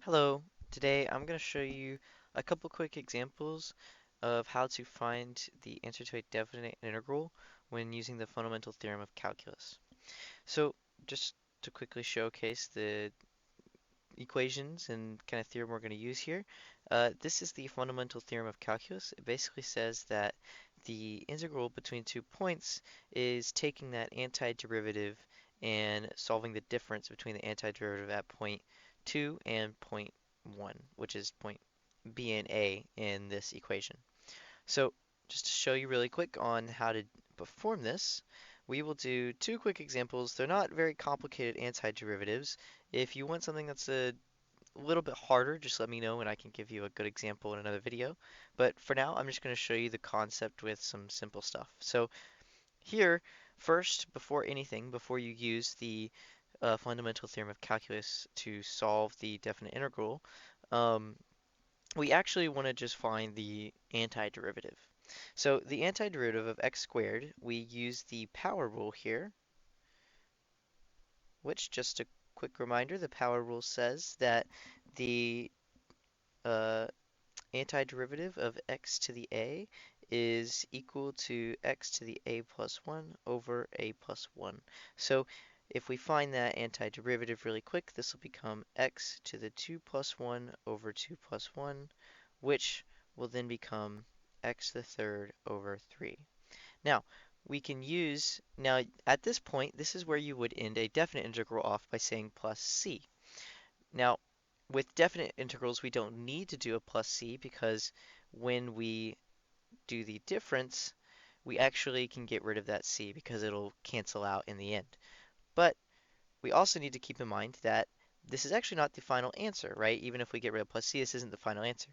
Hello, today I'm going to show you a couple quick examples of how to find the answer to a definite integral when using the fundamental theorem of calculus. So just to quickly showcase the equations and kind of theorem we're going to use here, this is the fundamental theorem of calculus. It basically says that the integral between 2 points is taking that antiderivative and solving the difference between the antiderivative at point 2 and point 1, which is point B and A in this equation. So just to show you really quick on how to perform this, we will do two quick examples. They're not very complicated antiderivatives. If you want something that's a little bit harder, just let me know and I can give you a good example in another video. But for now, I'm just going to show you the concept with some simple stuff. So here, first, before anything, before you use the fundamental theorem of calculus to solve the definite integral, um, we actually want to just find the antiderivative. So the antiderivative of x squared, we use the power rule here, which, just a quick reminder, the power rule says that the uh, antiderivative of x to the a is equal to x to the a plus 1 over a plus 1. So if we find that antiderivative really quick, this will become x to the 2 plus 1 over 2 plus 1, which will then become x to the third over 3. Now, we can use, now at this point, this is where you would end a definite integral off by saying plus c. Now, with definite integrals, we don't need to do a plus c because when we do the difference, we actually can get rid of that c because it'll cancel out in the end. But we also need to keep in mind that this is actually not the final answer, right? Even if we get rid of plus c, this isn't the final answer.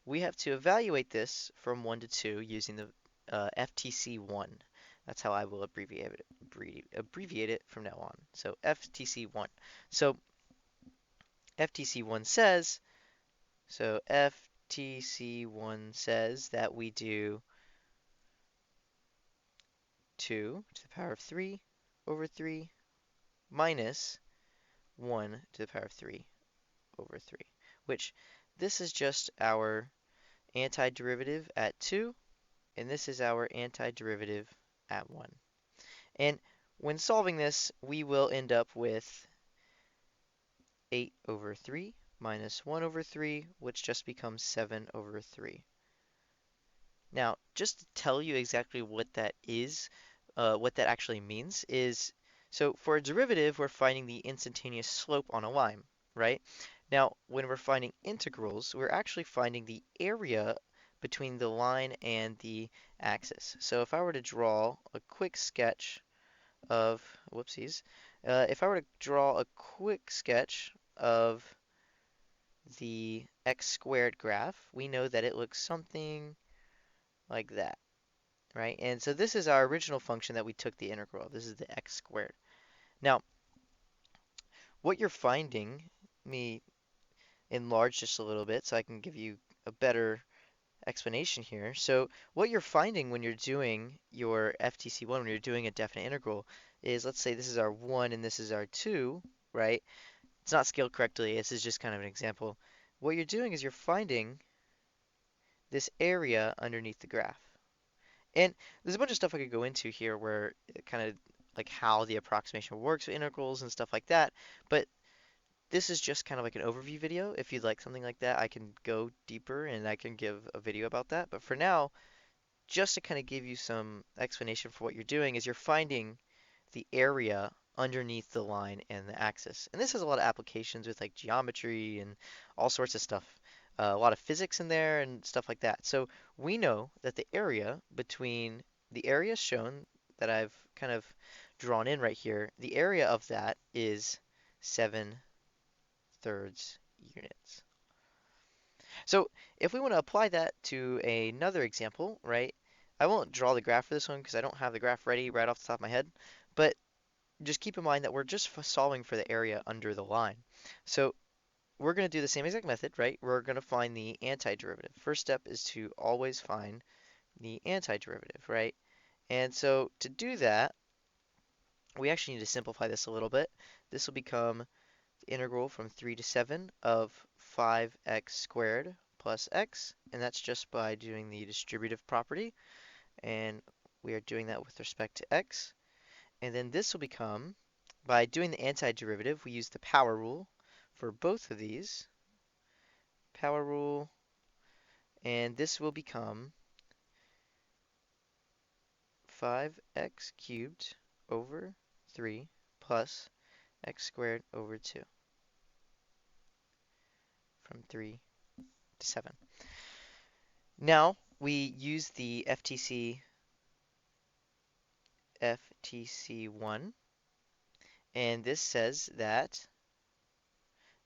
We have to evaluate this from 1 to 2 using the FTC1. That's how I will abbreviate it from now on. So FTC1. So FTC1 says, so FTC1 says that we do 2 to the power of 3 over 3 minus 1 to the power of 3 over 3, which this is just our antiderivative at 2, and this is our antiderivative at 1. And when solving this, we will end up with 8 over 3 minus 1 over 3, which just becomes 7 over 3. Now, just to tell you exactly what that is, what that actually means is, so for a derivative, we're finding the instantaneous slope on a line, right? Now, when we're finding integrals, we're actually finding the area between the line and the axis. So if I were to draw a quick sketch of, whoopsies, if I were to draw a quick sketch of the x squared graph, we know that it looks something like that, right? And so this is our original function that we took the integral of. This is the x squared. Now, what you're finding, let me enlarge just a little bit so I can give you a better explanation here. So what you're finding when you're doing your FTC1, when you're doing a definite integral, is let's say this is our 1 and this is our 2, right? It's not scaled correctly. This is just kind of an example. What you're doing is you're finding this area underneath the graph. And there's a bunch of stuff I could go into here where kind of like how the approximation works with integrals and stuff like that. But this is just kind of like an overview video. If you'd like something like that, I can go deeper and I can give a video about that. But for now, just to kind of give you some explanation for what you're doing is you're finding the area underneath the line and the axis. And this has a lot of applications with like geometry and all sorts of stuff. A lot of physics in there and stuff like that. So we know that the area between the area shown that I've kind of drawn in right here, the area of that is 7/3 units. So if we want to apply that to another example, right? I won't draw the graph for this one because I don't have the graph ready right off the top of my head, but just keep in mind that we're just solving for the area under the line. So we're going to do the same exact method, right? We're going to find the antiderivative. First step is to always find the antiderivative, right? And so to do that, we actually need to simplify this a little bit. This will become the integral from 3 to 7 of 5x squared plus x, and that's just by doing the distributive property, and we are doing that with respect to x. And then this will become, by doing the antiderivative, we use the power rule for both of these. Power rule, and this will become 5x cubed over 3 plus x squared over 2 from 3 to 7. Now we use the FTC1, and this says that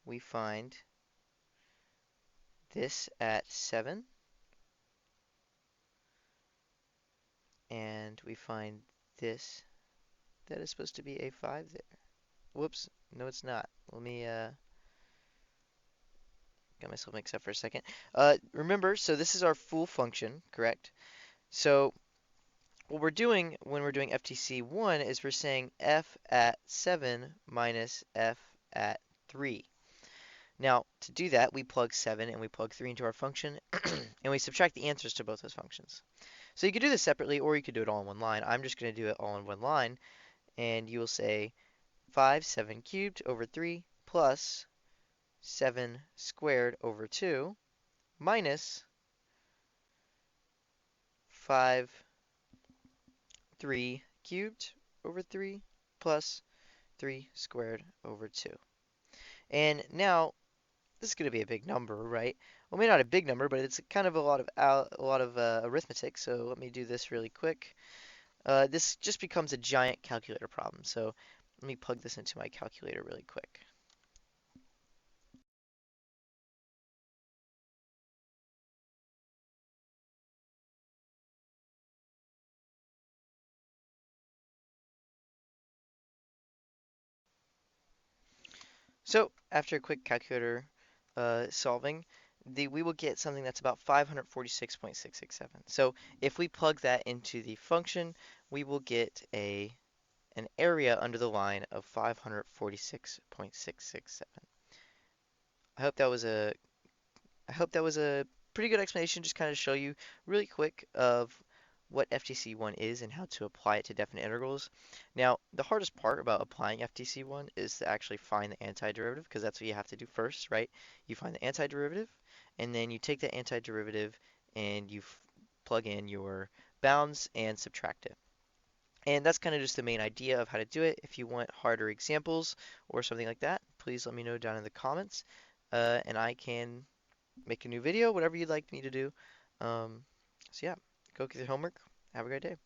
we find this at 7, and we find this, that is supposed to be a 5 there. Whoops, no it's not. Let me got myself mixed up for a second. Remember, so this is our full function, correct? So what we're doing when we're doing FTC1 is we're saying f at 7 minus f at 3. Now, to do that, we plug 7 and we plug 3 into our function, and we subtract the answers to both those functions. So you could do this separately, or you could do it all in one line. I'm just going to do it all in one line, and you will say 7 cubed over 3 plus 7 squared over 2 minus 3 cubed over 3 plus 3 squared over 2. And now this is going to be a big number, right? Well, maybe not a big number, but it's kind of a lot of arithmetic. So let me do this really quick. This just becomes a giant calculator problem. So let me plug this into my calculator really quick. So after a quick calculator solving, we will get something that's about 546.667. So if we plug that into the function, we will get an area under the line of 546.667. I hope that was a I hope that was a pretty good explanation, just kind of show you really quick of what FTC1 is and how to apply it to definite integrals. Now, the hardest part about applying FTC1 is to actually find the antiderivative, because that's what you have to do first, right? You find the antiderivative, and then you take the antiderivative and you plug in your bounds and subtract it. And that's kind of just the main idea of how to do it. If you want harder examples or something like that, please let me know down in the comments, and I can make a new video, whatever you'd like me to do. So yeah, go get your homework. Have a great day.